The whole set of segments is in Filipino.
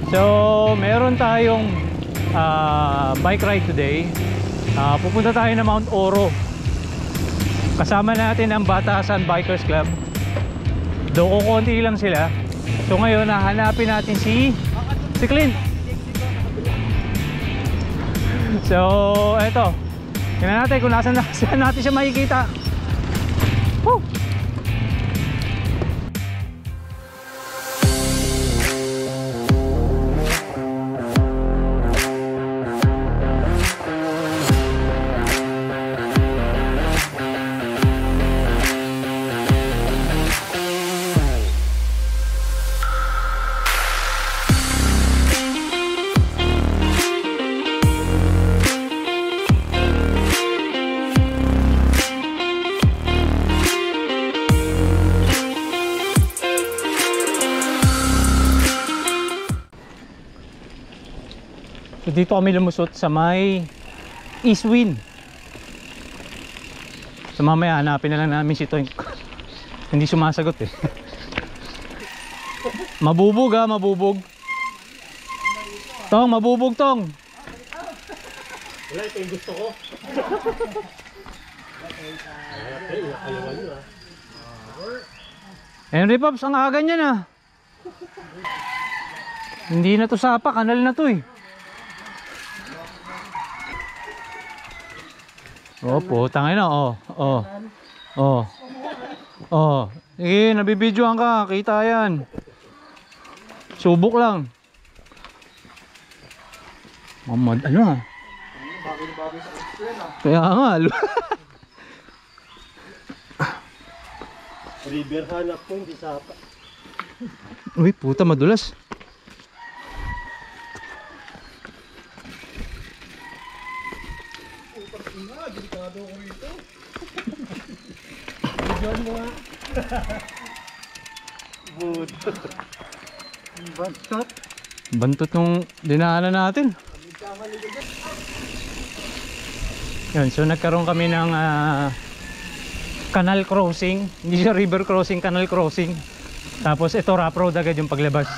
So, meron tayong bike ride today. Pupunta tayo ng Mount Oro. Kasama natin ang Batasan Bikers Club. Doon konti lang sila. So ngayon, hahanapin natin si Clint. So, eto. Tingnan natin kung saan natin siya makikita. Woo! So dito kami lumusot sa may East Wind. So mamaya hanapin na lang namin si Tong. Hindi sumasagot eh. Mabubog ha, mabubog. Tong, mabubog Tong. Wala, ito yung gusto ko. Henry Pops, ang aga niya na. Hindi na to sapa, kanal na to eh. Oh, putang ina, Sige, nabibidyoan ka, kita yan. Subok lang. Mamad, ano ha? Kaya nga, River hanap po, hindi sapa. uy, puta, madulas. Delikado ko rito. Diyan mo nga. Buntot. Bantot. Bantot nung dinaanan natin. Yun, so nagkaroon kami ng canal crossing. Hindi siya river crossing, canal crossing. Tapos ito rough road agad yung paglabas.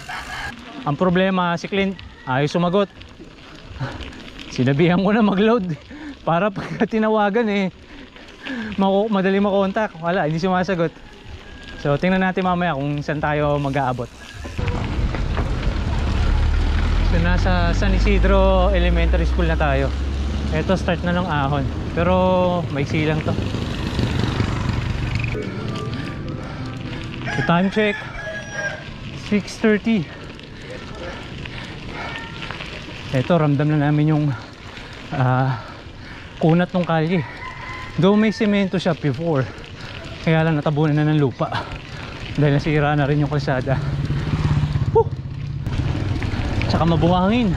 Ang problema, si Clint ayaw sumagot. Sinabihan ko na mag-load para pag tinawagan eh madali makontak. Wala, hindi sumasagot. So tingnan natin mamaya kung saan tayo mag-aabot. So nasa San Isidro Elementary School na tayo. Ito start na ng ahon, pero maiksi lang to. So time check 6:30. Ito ramdam na namin yung kunat ng kalye. Though may semento siya before, kaya lang natabunan na ng lupa dahil nasira na rin yung kalsada. Tsaka mabuhangin,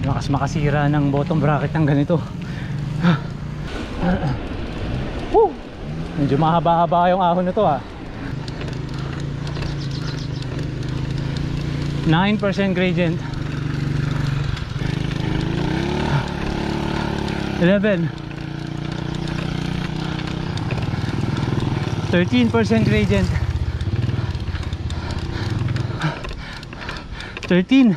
lakas makasira ng bottom bracket ng ganito. Medyo mahaba-haba yung ahon na to ha. 9% gradient, 11, 13% gradient, 13.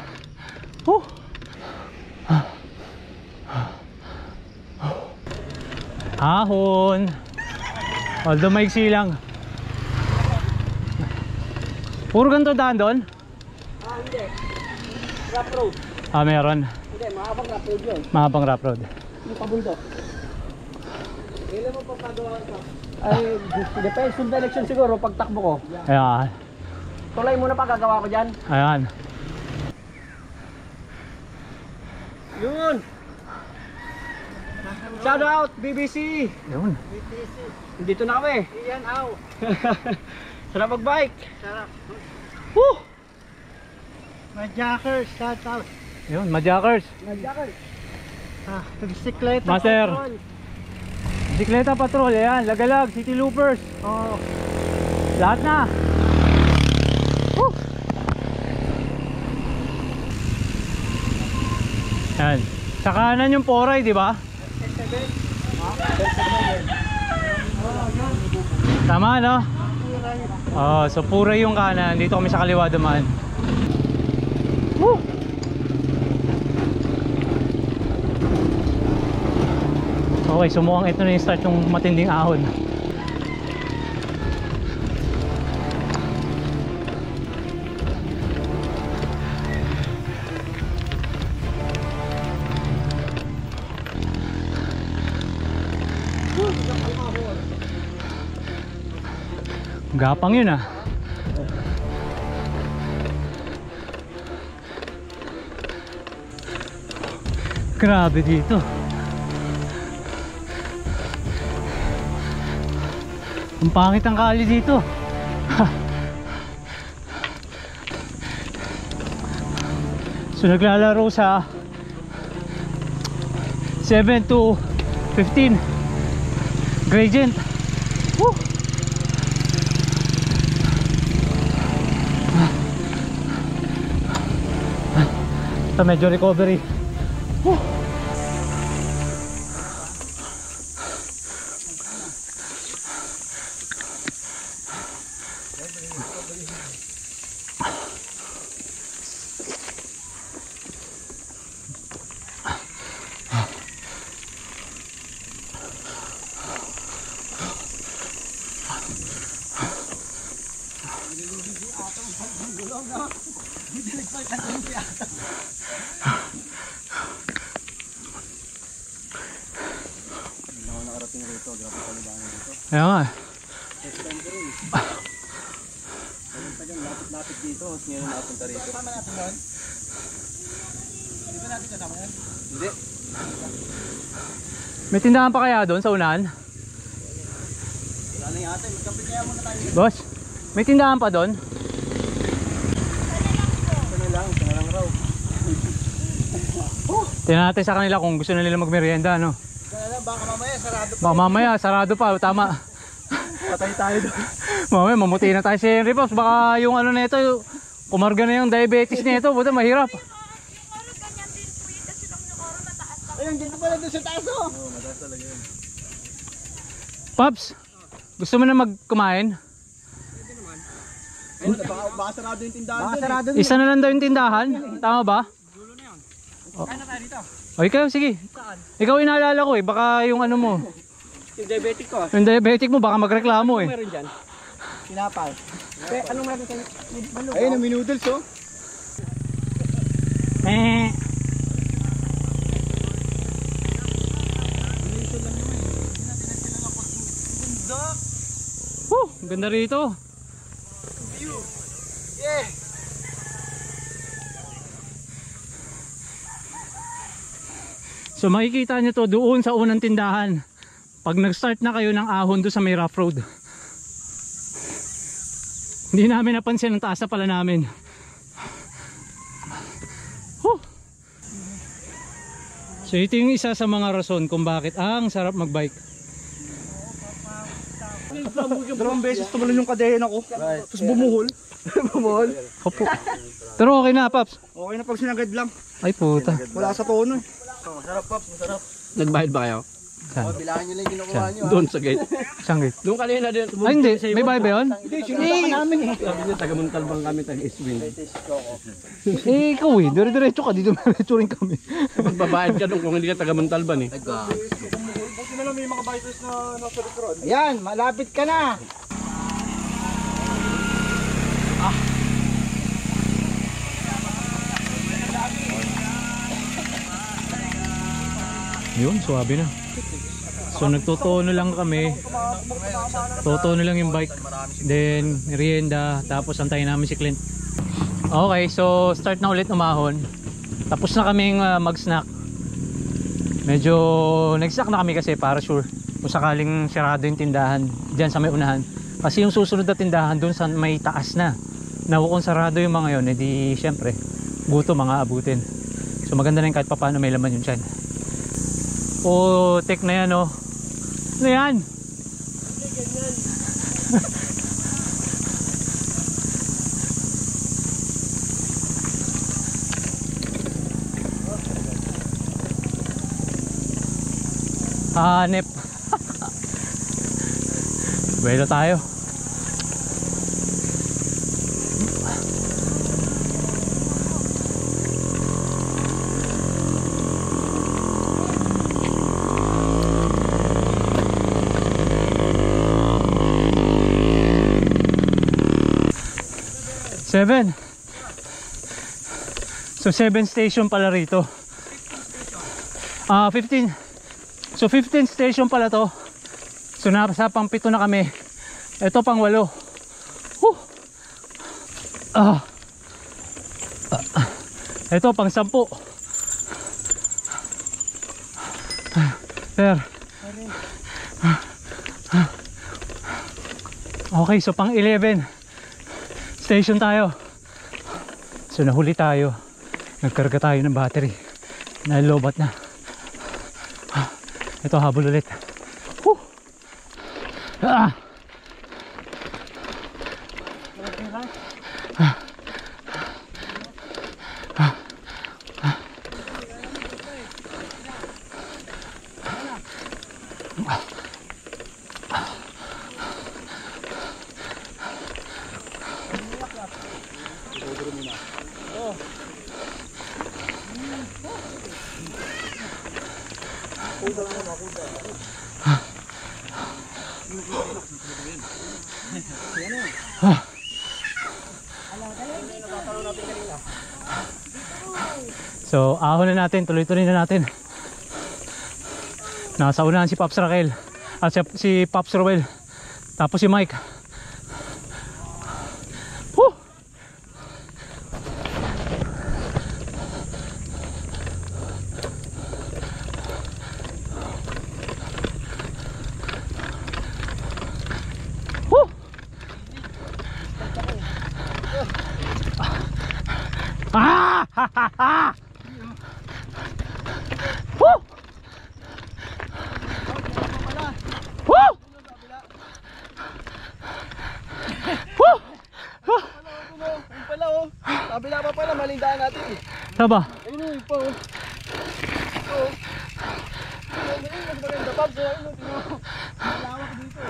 Ahon, although maiksi lang. Puro ganito daan doon? Hindi. Rough road. Meron. Hindi, mahabang rough road yun. Mahabang rough road. Yung pabundok. Kailan mo papagawa ka? Ay, depends on direction siguro pag takbo ko. Ayan. Tulay muna pa gagawa ko dyan. Ayan. Yun! Shout out BBC! Yun. Dito na kami. Iyan, aw. Sarap mag-bike. Sarap. Woo! Madjakers, shout out. Yun, Madjakers. Madjakers. Bisikleta. Master. Bisikleta patrol, ayan. Lagalag, City Loopers. Oh. Lahat na. Woo! Ayan. Sa kanan yung Poray, di ba? Tama, no? So pura yung kanan, dito kami sa kaliwa dumaan. Woo! Okay, so mukhang ito na yung start ng matinding ahon. Gapang yun ah. Grabe dito. Ang pangit ang kali dito. So naglalaro sa 7 to 15 gradient. Woo! Ito medyo recovery. Woo! Kaya nga. Lapit dito, ngayon napunta rito. Kasama natin doon? Hindi ba natin kasama yan? Hindi. May tindahan pa kaya doon sa unahan? Wala na yata, magkapit kaya muna tayo. Boss, may tindahan pa doon? Ito na lang raw. Tingnan natin sa kanila kung gusto na nila magmerienda, no? Baka mamaya sarado pa. Baka mamaya sarado pa, tama. Patay tayo doon. Mamaya mamuti na tayo si Henry Pops. Baka yung ano nito, kumarga na yung diabetes nito, buta mahirap. Ayun, dito pala doon sa taas oh. Oo, mataas talaga yun. Pops, gusto mo na magkumain? Pwede naman. Ayun, baka sarado yung tindahan doon. Baka sarado Isa na lang daw yung tindahan, tama ba? Dulo na yun. Kaya na tayo dito. Okay kayo, sige. Saan? Ikaw inaalala ko eh, baka yung ano mo, Yung diabetic ko. yung diabetic mo, baka magreklamo eh. Meron dyan? Sinapal. Anong meron kayo? Ayun, may noodles oh. Eh. Ganda rito. Yeah. So makikita nyo to doon sa unang tindahan. Pag nag-start na kayo ng ahon doon sa may rough road. Hindi namin napansin ang taas na pala namin. Huh. So ito yung isa sa mga rason kung bakit ang sarap magbike. Dalawang beses tumalon yung kadehin ako. Tapos bumuhol. Bumuhol. Opo. Pero okay na, Paps. Okay na pag sinagad lang. Ay puta. Wala sa tono eh. Masarap Pops, masarap. Nagbayad ba kayo? Saan? Bilangin nyo lang yung kinukuha nyo. Doon sa gate. Saan gate? Doon kanina din. Ay hindi, may bahay ba yun? Hindi, sinunta namin eh. Sabi niya, taga-Muntalbang kami, taga-Iswin. Eh ikaw eh, dire-diretso ka, dito diretso rin kami. Magbabayad ka doon kung hindi ka taga-Muntalban eh. Buti na lang may mga bikers na nasa likod. Ayan, malapit ka na. Yun, suwabe na. So nagtotono lang kami. Totono lang yung bike. Then merienda, tapos antayin namin si Clint. Okay, so start na ulit umahon. Tapos na kaming mag-snack. Medyo nag-snack na kami kasi para sure kung sakaling sirado yung tindahan diyan sa may unahan. Kasi yung susunod na tindahan doon sa may taas na. Kung sarado yung mga yon, edi syempre gutom mga abutin. So maganda na yung kahit papaano may laman yung tiyan. Oh, tek na yan oh. Ano yan? Hanep. Buwelo tayo. 7. So 7 station pala rito. 15. So 15 station pala to. So nasa pang 7 na kami. Ito pang 8. Ito pang 10. There. Okay, so pang 11 station tayo. So nahuli tayo. Nagkarga tayo ng battery. Nalobat na. Ito, habol ulit. So ahon na natin, tuloy-tuloy na natin. Nasa unahan si Pops Raquel at si Pops Roel. Tapos si Mike. Woo! Woo! Ah! Ha ha ha! Woo! Woo! Woo! Ayun pala oh. Kabila pa pala, maling daan natin eh. Taba. Ayun oh, yun pa oh. Ito oh. Ayun, mas maganda Pops oh. Ayun oh, tingnan mo. Malawak dito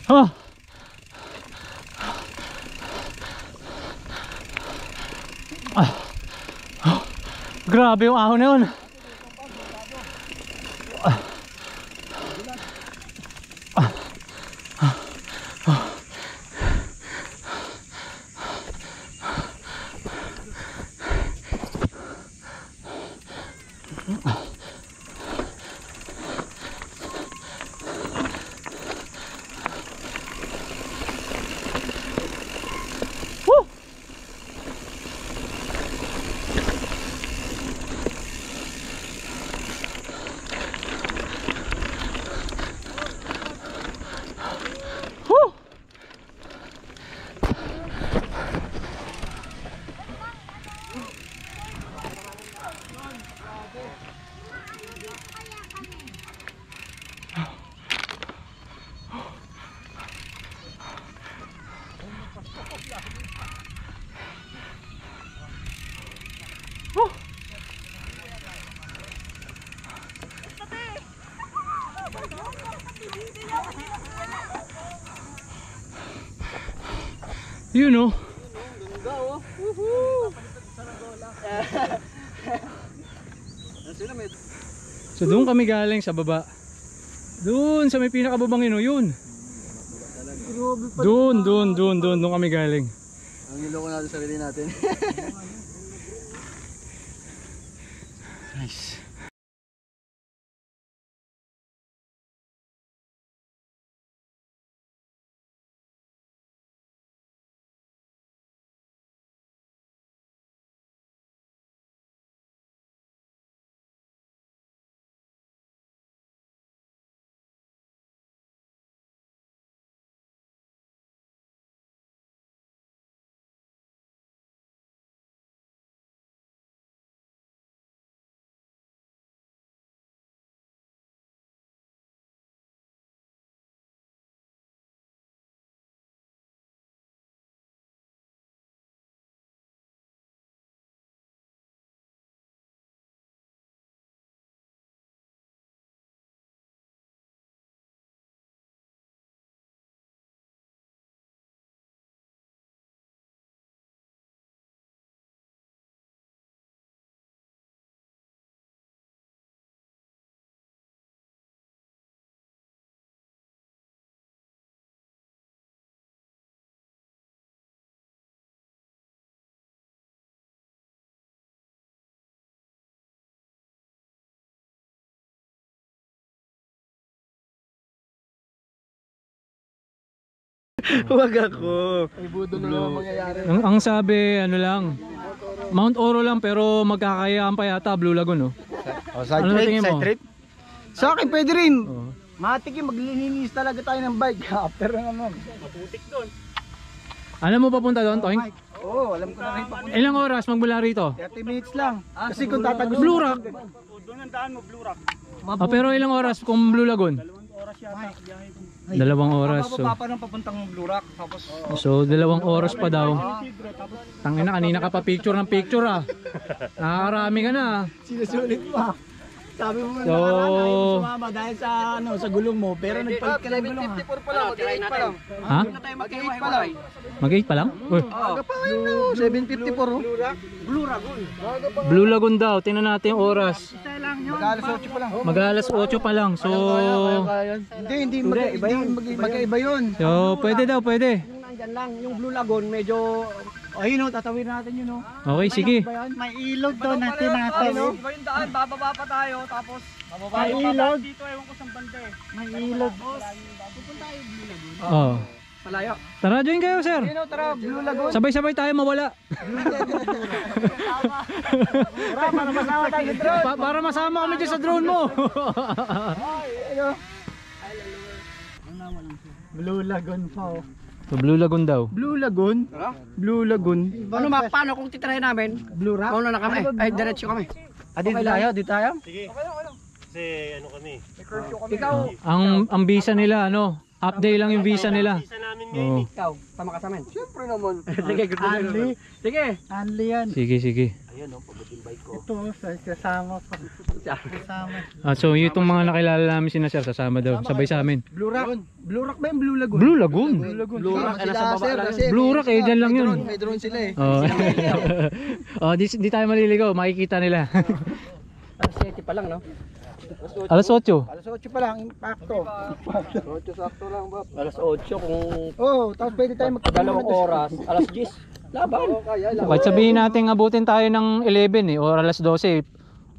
oh. Oh. Grabe yung ahon na yun. You know. Ganda oh. Woohoo! So doon kami galing sa baba. Doon sa may pinakababang yun. Doon kami galing. Ang iloko natin sarili natin. Nice. Huwag ako. Ay, budo na naman mangyayari. Ang sabi, ano lang, Mount Oro lang pero magkakayaan pa yata Blue Lagoon, no? Side Ano trip, tingin mo? side trip. Sa akin pwede rin. Oo. Matik yung maglilinis talaga tayo ng bike. After naman. Alam mo papunta doon, Toing? Oo, alam ko na rin papunta. Ilang oras magmula rito? 30 minutes lang. Kasi kung tatagos Blue Rock? doon ang daan mo, Blue Rock. Ah, pero ilang oras kung Blue Lagoon? 2 oras. So, Mababa pa ng papuntang Blue Rock. Tapos, so 2 oras pa daw. Tangina, kanina ka pa picture ng picture ah. Nakakarami ka na ah. sinusulit pa. Sabi mo So, sumama dahil sa sa gulong mo, pero nagpalit ka ng gulong ha. 754 pa lang, 8 pa lang. ha? Mag-8 pa lang. Mag-8 pa lang? Uy, Aga pa yun, no? 754 oh. Blue Rock. Blue Lagoon daw. Tingnan natin yung oras. Mag-alas 8 pa lang. Mag-alas 8 pa lang. So, Hindi magkaiba yun. so pwede daw, pwede. Nandyan lang, yung Blue Lagoon medyo ayun oh, tatawid natin yun oh. Okay, sige. May ilog doon natin natin oh. Iba yung daan, bababa pa tayo tapos may ilog dito, ewan ko saan banda eh. May ilog. Pupunta tayo Blue Lagoon. Oh. Malayo. Tara, join kayo, sir. Ayun oh, tara, Blue Lagoon. Sabay-sabay tayo mawala. Tara, para masama tayo sa drone. Para masama kami dyan sa drone mo. Blue Lagoon pa oh. So, Blue Lagoon daw. Blue Lagoon? Blue Lagoon. Paano, paano kung titry namin? Blue Rock? Paano na kami? Ay, diretso kami. Dito tayo, dito tayo? Ikaw, Ang visa nila, ano, half day lang yung visa nila. Oh. ikaw, tama ka sa amin. Siyempre naman. Sige, good Anli. Sige. Anli yan. Sige, sige. Ito, kasama ko. Kasama. So itong mga nakilala namin sina sir, sasama daw. Sabay sa amin. Blue Rock? Blue Rock ba yung Blue Lagoon? Blue Lagoon. Blue Rock, nasa baba lang. Blue Rock, eh, dyan lang yun. May drone sila eh. Oh. Oh, di tayo maliligaw, makikita nila. Alas 7 pa lang, no? Alas 8. Alas 8 pa lang, impacto. 8 sakto lang, Bob. Alas 8 kung Oh, tapos pwede tayo dalawang oras. Alas 10. Laban. Kahit sabihin natin abutin tayo ng 11 eh, or alas 12.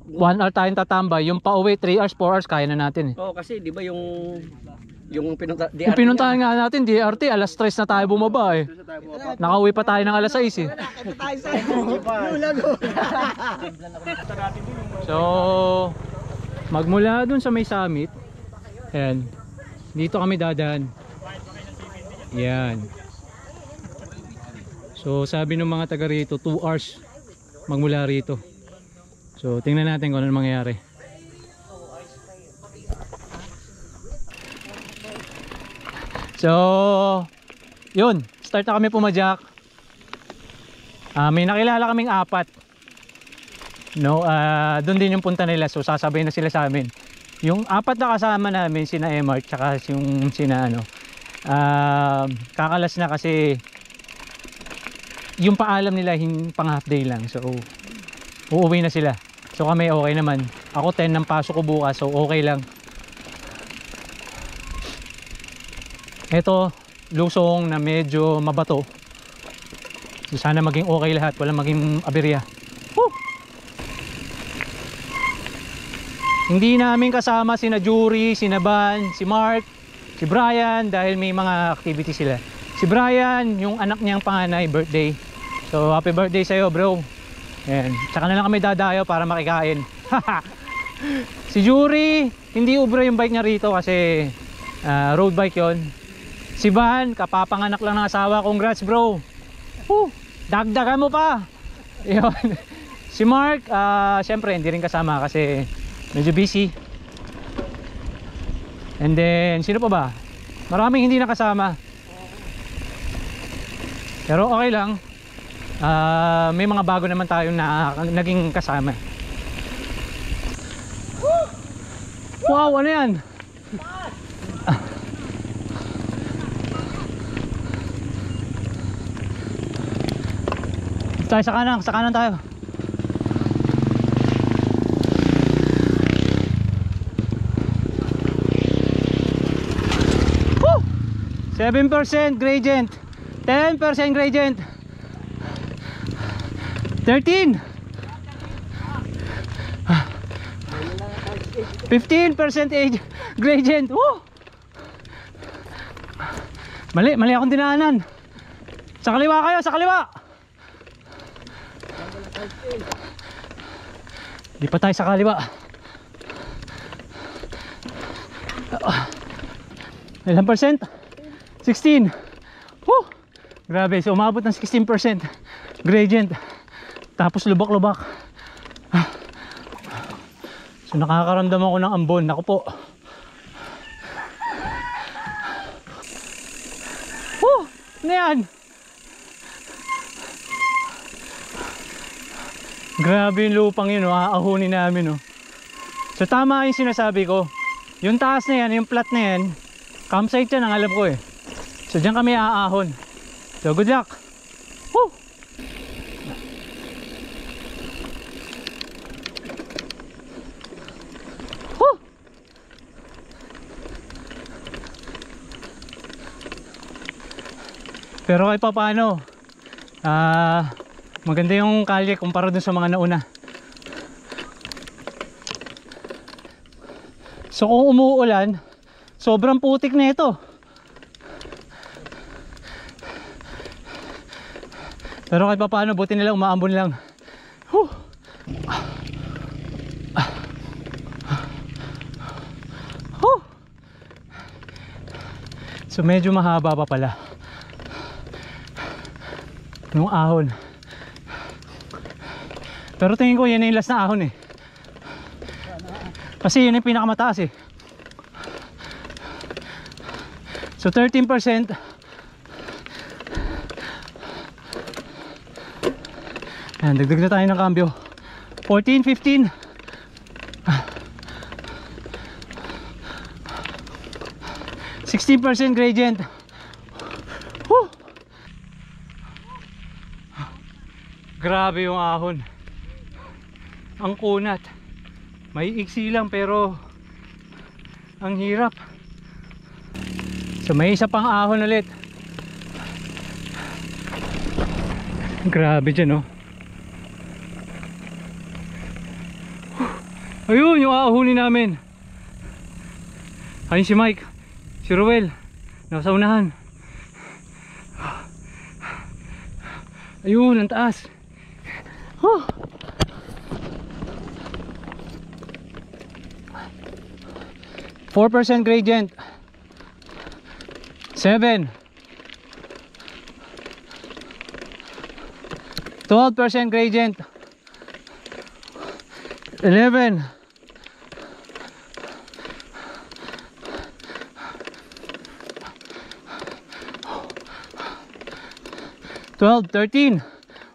1 hour tayong tatambay, yung pauwi 3 hours, 4 hours kaya na natin eh. Oo, kasi di ba yung pinunta Yung pinuntahan nga natin, DRT, alas 3 na tayo bumaba eh. Nakauwi pa tayo ng alas 6 eh. Ito tayo sa Blue Lagoon. So, magmula dun sa may summit, ayan, dito kami dadaan. Yan. So, sabi ng mga taga rito, 2 hours magmula rito. So, tingnan natin kung ano mangyayari. So, yun, start na kami pumadyak. May nakilala kaming 4. No, doon din yung punta nila, so sasabay na sila sa amin. Yung 4 na kasama namin, sina Emart tsaka yung sina ano, kakalas na kasi yung paalam nila pang half day lang, so uuwi na sila. So kami okay naman, ako 10 ng pasok ko bukas, so okay lang. Ito lusong na medyo mabato, so sana maging okay lahat, walang maging aberya. Hindi namin kasama sina Jury, sina Van, si Mark, si Brian dahil may mga activity sila. Si Brian, yung anak niyang panganay, birthday. So happy birthday sa'yo, bro. Ayan. Tsaka na lang kami dadayo para makikain. Si Jury, hindi ubra yung bike niya rito kasi road bike yon. Si Van, kapapanganak lang ng asawa. Congrats, bro. Dagdagan mo pa. Yun. Si Mark, syempre hindi rin kasama kasi medyo busy. And then sino pa ba? Maraming hindi nakasama. Pero okay lang. May mga bago naman tayong naging kasama. Wow, ano yan? Tayo sa kanan tayo. 7% gradient, 10% gradient, 13, 15% gradient. Woo! Mali akong dinaanan. Sa kaliwa kayo, sa kaliwa. Di pa tayo sa kaliwa. Ilang percent? 16. Woo! Grabe, so umabot ng 16% gradient. Tapos lubak-lubak. So nakakaramdam ako ng ambon. Naku po. Woo! Ano yan? Grabe yung lupang yun, aahunin namin. So tama yung sinasabi ko. Yung taas na yan, yung flat na yan, campsite yan, ang alam ko eh. So dyan kami aahon. So good luck. Woo! Woo! Pero kahit pa paano, maganda yung kalye kumpara dun sa mga nauna. So kung umuulan, sobrang putik na ito. Pero kahit pa paano, buti nila umaambon lang. Whew. Whew. So medyo mahaba pa pala yung ahon. Pero tingin ko yan na yung last na ahon eh. Kasi yun yung pinakamataas eh. So 13%. Ayan, dagdag na tayo ng cambio. 14, 15. – 16% gradient. Whew. Grabe yung ahon. Ang kunat. May iksi lang pero ang hirap. So may isa pang ahon ulit. Grabe dyan, oh. Ayun yung aahunin namin. Ayun si Mike, si Ruel, nasa unahan. Ayun, ang taas. 4% gradient. 7. 12% gradient. 11. 12, 13,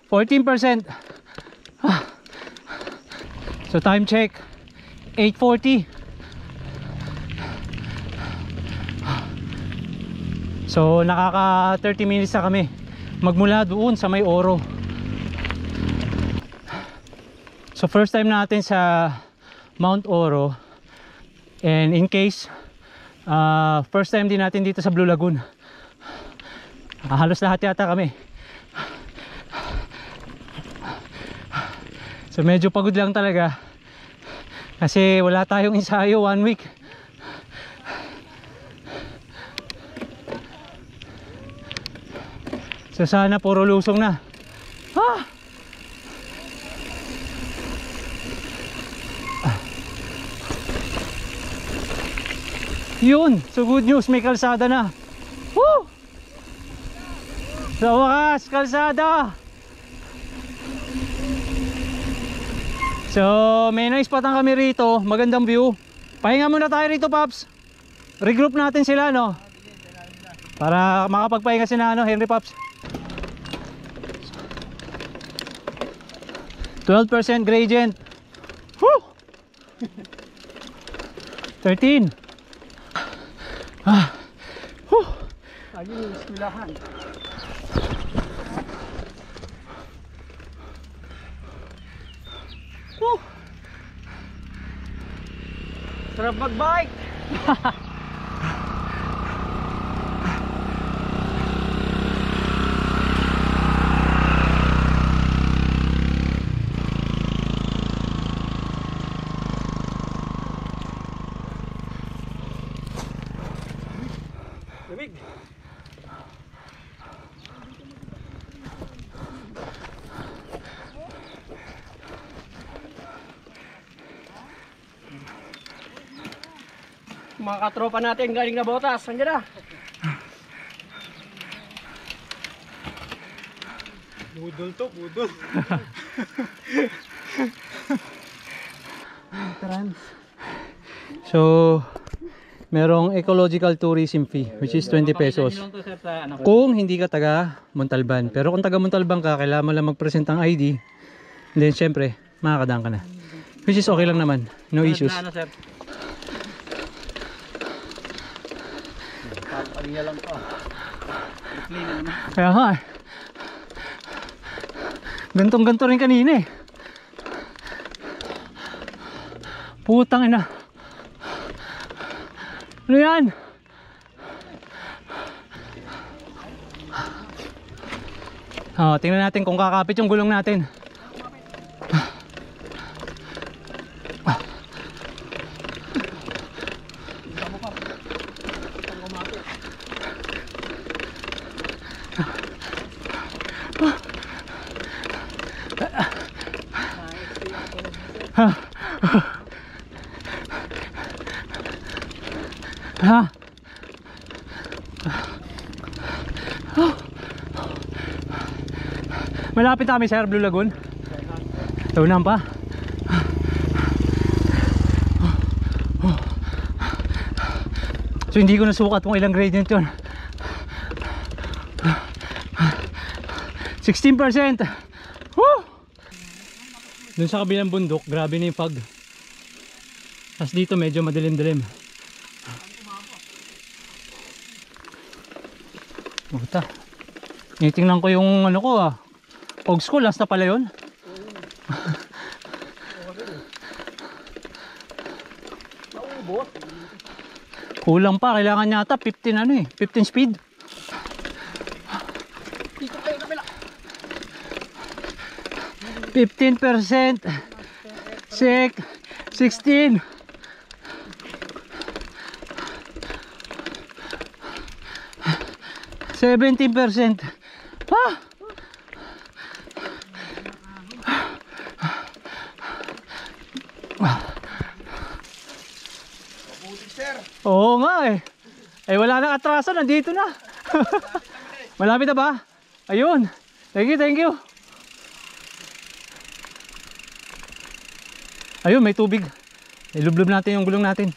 14%. So time check 8:40. So nakaka 30 minutes na kami magmula doon sa may Oro. So first time natin sa Mount Oro, and in case first time din natin dito sa Blue Lagoon. Halos lahat yata kami. So medyo pagod lang talaga kasi wala tayong ensayo 1 week. So sana puro lusong na. Yun, so good news, may kalsada na. Woo! Sa wakas, kalsada. So may na-spottan kami rito, magandang view. Pahinga muna tayo rito, Pops. Regroup natin sila, no? Para makapagpahinga si Nano, Henry, Pops. 12% gradient. Woo! 13. Woo! Ayun yung eskwelahan. Woo! Sarap mag-bike. Mga katropa natin galing na botas. Andiyan na. Budol to, budol. Trans. So, merong ecological tourism fee which is 20 pesos. Kung hindi ka taga Montalban. Pero kung taga Montalban ka, kailangan mo lang mag-present ang ID. And then syempre, makakadaan ka na. Which is okay lang naman. No issues. Sir? Papalinga lang pa. Kaya nga eh. Gantong-ganto rin kanina eh. Putang ina. Ano yan? Tingnan natin kung kakapit yung gulong natin. Ha? Malapit na kami, sir, Blue Lagoon. Taunan pa. So hindi ko nasukat kung ilang gradient yun. 16%. Woo! Dun sa kabilang bundok, grabe na yung fog. Tapos dito medyo madilim-dilim. Puta. Tinitingnan ko yung ano ko pogs ko, last na pala yun. Kulang pa, kailangan yata 15 15 speed. Dito kayo kabila. 15%. 16. %. Ah! Oo nga eh. Wala nang atraso, nandito na. Malapit na ba? Ayun. Thank you. Ayun, may tubig. Ilublob natin yung gulong natin.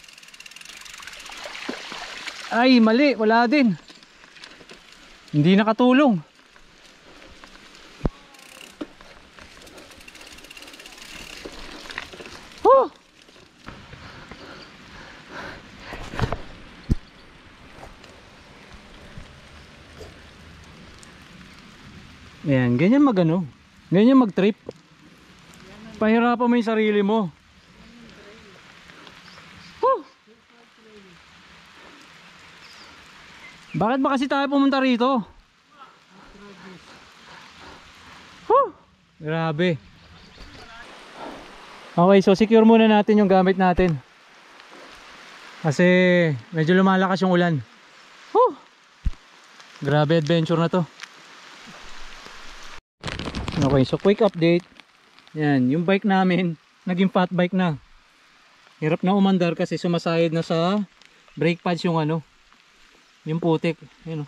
Ay, mali. Wala din. Hindi nakatulong. Oh! Ayan, ganyan ganyan mag-trip. Pahirapan mo yung sarili mo. Bakit ba kasi tayo pumunta rito? Grabe. Okay, so secure muna natin yung gamit natin. Kasi medyo lumalakas yung ulan. Grabe adventure na to. Okay, so quick update. Yan, yung bike namin naging fat bike na. Hirap na umandar kasi sumasayad na sa brake pads yung yung putik. Yan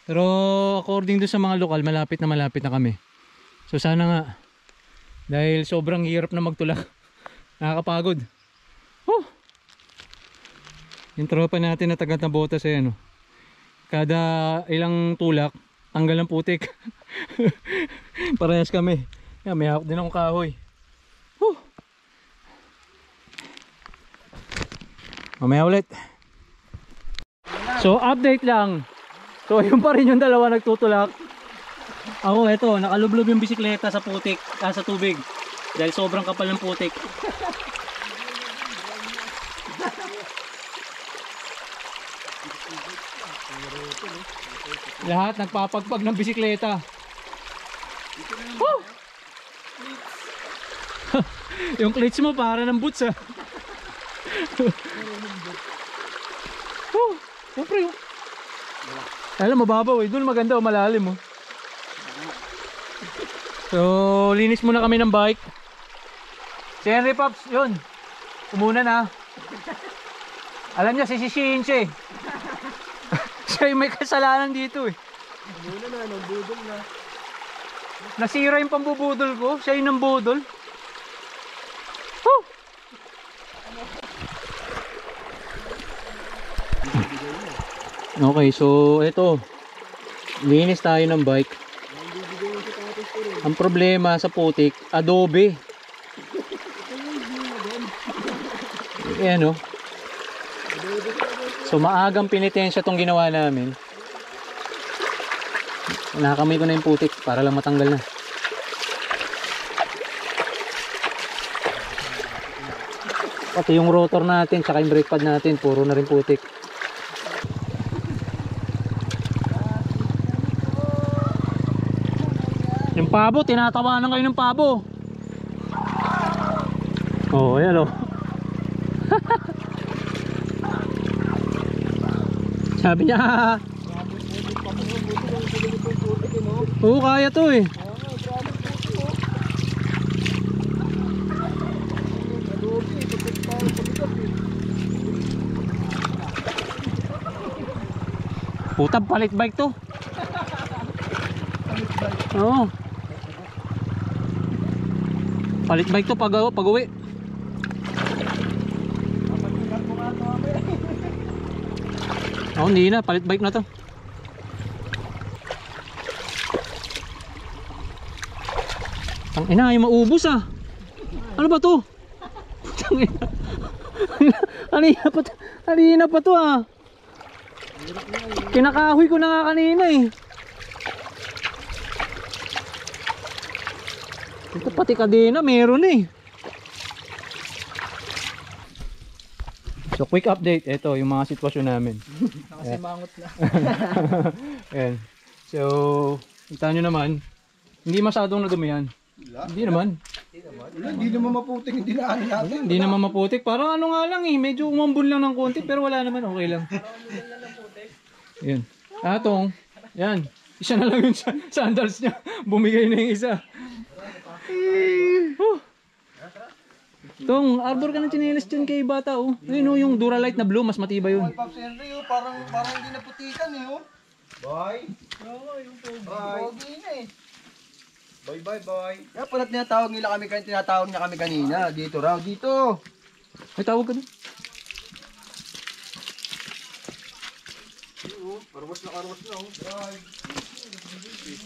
Pero according do sa mga lokal, malapit na kami. So sana nga, dahil sobrang hirap na magtulak. Nakakapagod. Yung tropa natin na taga Nabotas kada ilang tulak tanggal ng putik. Parehas kami. May hawak din akong kahoy. Mamaya ulit. So update lang. So yun pa rin yung dalawa nagtutulak. Ako nakalublob yung bisikleta sa putik, sa tubig. Dahil sobrang kapal ng putik. Lahat nagpapagpag ng bisikleta. Yung clutch mo para ng boots Siyempre alam, mababaw doon maganda malalim So linis muna kami ng bike. Si Henry Pops, yun umuna na. Alam niya, sisisihin siya eh. Siya yung may kasalanan dito eh. Budol na. Nasira yung pambubudol ko. Siya yung nambudol. Woo! Okay, so ito. Linis tayo ng bike. Ang problema sa putik, adobe. Ayan o. So maagang pinitensya tong ginawa namin. Nakakamay ko na yung putik para lang matanggal na. Pati yung rotor natin tsaka yung brake pad natin puro na rin putik. Yung pabo, tinatawanan kayo ng pabo. Oh, ayan o. Sabi niya, oo, kaya to eh. Puta, palit bike to. Oo. Palit bike to pag uwi. Oh, hindi na, palit bike na to. Ang ina, yung maubos ah. Ano ba to? Kanina pa to ah. Kinakahoy ko na nga kanina eh. Ito pati kadena meron eh. So quick update, ito yung mga sitwasyon namin. Nakasimangot na. Ayan. So, kita nyo naman, hindi masyadong nadumihan. Hindi naman. Hindi naman maputing yung dinaan natin. Hindi naman maputik. Parang ano nga lang eh, medyo umambun lang ng konti pero wala naman, okay lang. Ayan. Atong, yan. Isa na lang yung sandals niya. Bumigay na yung isa. Tong, arbor ka ng tsinelas dyan kay bata oh. Ayun oh, yung Duralite na blue, mas matibay yun. Pops Henry, oh, parang hindi naputikan eh, oh. Bye. Oo, yung pogi na eh. Bye. Kaya pala tinatawag niya kami kanina. Dito raw, dito. May tawag ka doon. Karwas na, oh. Bye.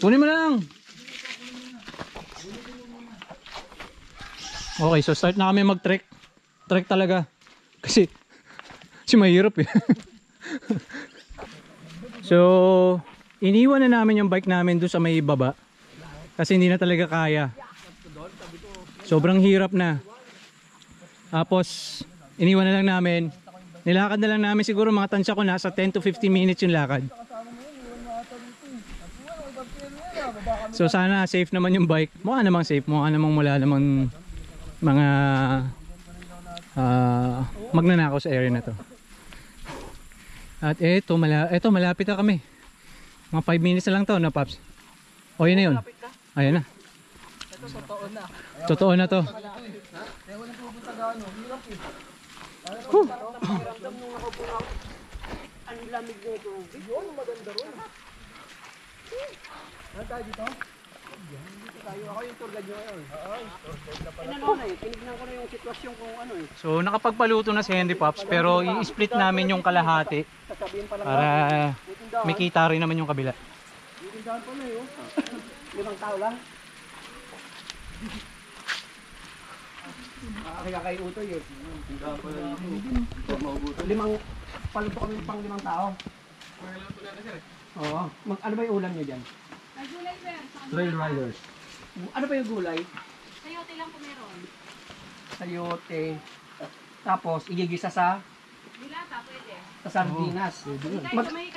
Kunin mo na lang. Okay, so start na kami mag-trek. Trek talaga. Kasi mahirap eh. So, iniwan na namin yung bike namin doon sa may baba. Kasi hindi na talaga kaya. Sobrang hirap na. Tapos, iniwan na lang namin. Nilakad na lang namin siguro mga tansya ko nasa 10 to 15 minutes yung lakad. So sana safe naman yung bike. Mukha namang safe. Mukha namang wala namang mga magnanakaw sa area na to. At eto malapit na kami. Mga 5 minutes na lang to, no Paps? O yun na yun. Ayan na. Totoo na to. Ang lamig na ito. Yun, maganda ron. Ano tayo dito? Ako yung tour guide nyo ngayon. Tinignan ko na yung sitwasyon kung ano eh. So nakapagpaluto na si Henry Pops pero i-split namin yung kalahati para may kita rin naman yung kabila. Tindahan pa na yun. 5 tao lang. Kaya kay Utoy eh. Tindahan pa na yun. Paluto kami pang 5 tao. Oo. Ano ba yung ulam nyo dyan? Gulay ba yan? Trail Riders. Ano ba yung gulay? Sayote lang po meron. Sayote. Tapos igigisa sa Dilata pwede. sardinas.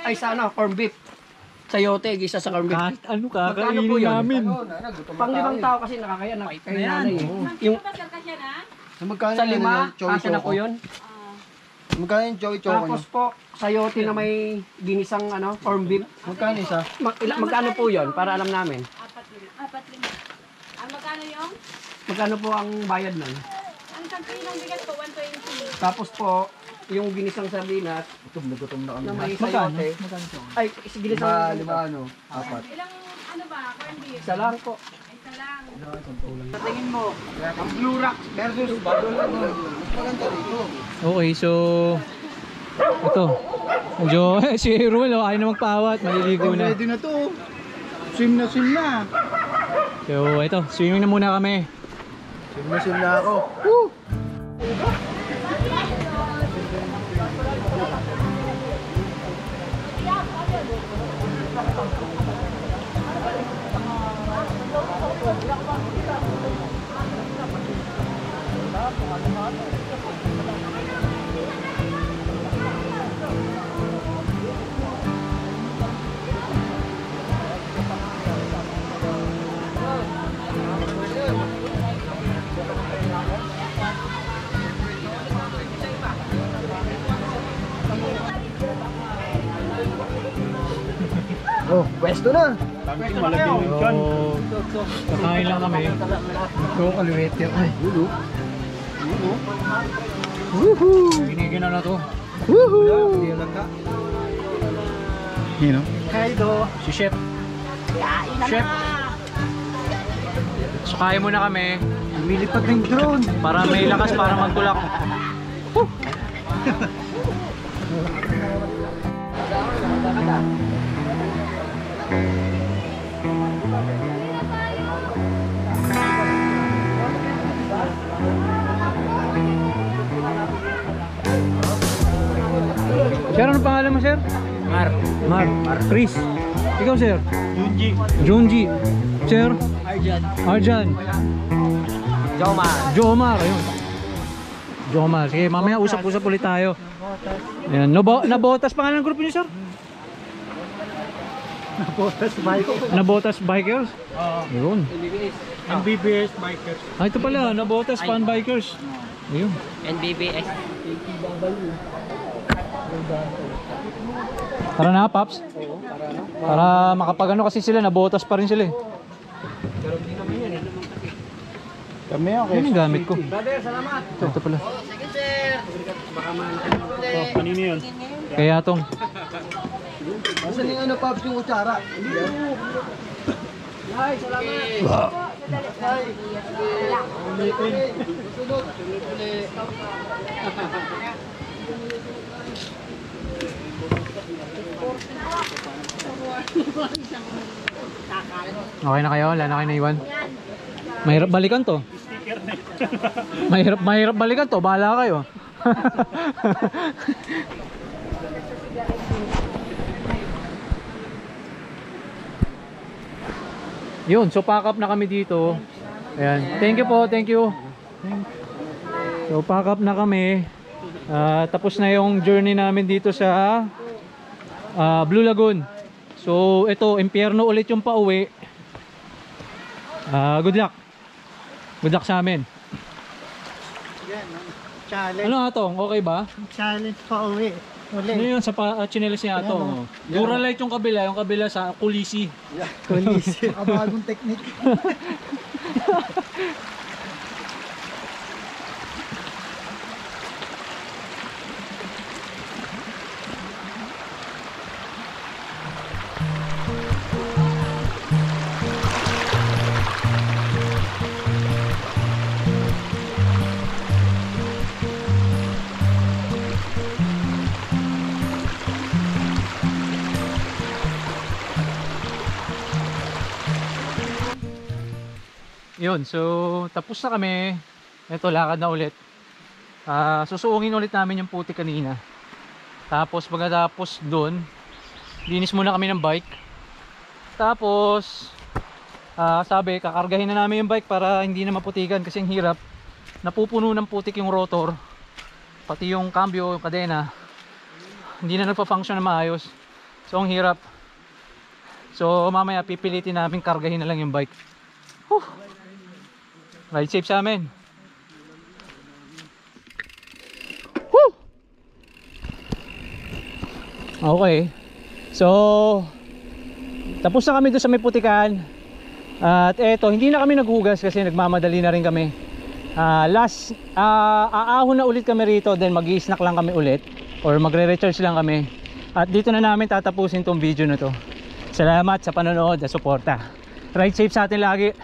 Ay sana corn beef. Sayote igisa sa corn beef. Kahit ano Magkano po kakainin yun? namin. Pang 5 tao kasi nakakaya na kay nanay eh. Yung Pasal ka siya na? Magkano sa yan, 5, Choy asa na po Choco? yun. Magkano yung Choy Choco Tapos nyo? po, sayote na may ginisang corn beef. Magkano isa? Magkano po yun para alam namin? 4 lima. Ang magkano yung? Magkano po ang bayad nun? Ang isang kilong bigas po, 120. Tapos po, yung ginisang sardinas, Gutom na kami. na may sayote. Ay, ginisang Lima ano? Apat. Ilang ano ba, corn beef? Isa lang po. Isa lang. Sa tingin mo, ang Blue Rocks versus Badol Lagoon. Mas maganda rito. Okay, so ito. Medyo si Ruel ayaw na magpawat, maliligo na. Ready na to. Swim na na. So ito, swimming na muna kami. Swim na ako. Oh, pwesto na. So, kakain lang kami. Go kaliwet yan. Ay, gulo. Kinigin na to. Hindi lang ka. Yun, Kaido. si Chef. Chef. So kaya muna kami Lumilipad ng drone. para may lakas para magtulak. Sir, ano pangalan mo, sir? Mar. Chris. Ikaw, sir? Junji. Sir? Arjan. Jomar. Ayun. Jomar. Sige, mamaya usap-usap ulit tayo. Ayan. Nabotas pangalan ng grupo niyo, sir? Nabotas Bikers? Oo. Ayun. MBBS Bikers. Ito pala, Nabotas Fan Bikers. Ayun. NBBS. Tara na, Paps. Para makapagano kasi sila, nabotas pa rin sila eh. Kami ako. Yan yung gamit ko. Brother, salamat. Ito pala. Sige, sir. Kanino yun? Kaya tong. Asan yung ano, Pops, yung kutsara? Ay, salamat. Okay na kayo? Wala na kayo naiwan? Mahirap balikan to. Mahirap balikan to. Bahala kayo. Yun, so pack up na kami dito. Ayan. Thank you po, thank you. So pack up na kami. Tapos na yung journey namin dito sa Blue Lagoon. So ito, impyerno ulit yung pauwi. Good luck. Good luck sa amin. Challenge. Ano Atong? Okay ba? Challenge pa uwi. Ano yun sa chinelas niya Atong? Duralight yung kabila sa kulisi. Kulisi. Bagong technique. Yun, so tapos na kami. Ito, lakad na ulit. Susuungin ulit namin yung puti kanina. Tapos pagkatapos doon, linis muna kami ng bike. Tapos sabi, kakargahin na namin yung bike para hindi na maputikan kasi ang hirap. Napupuno ng putik yung rotor. Pati yung cambio, yung kadena. Hindi na nagpa-function na maayos. So ang hirap. So mamaya pipilitin namin kargahin na lang yung bike. Whew. Ride safe sa amin. Woo! Okay. So tapos na kami doon sa may putikan. At eto, hindi na kami naghugas kasi nagmamadali na rin kami. Aahon na ulit kami rito, then mag-i-snack lang kami ulit or magre-recharge lang kami. At dito na namin tatapusin tong video na to. Salamat sa panonood at suporta. Ride safe sa atin lagi.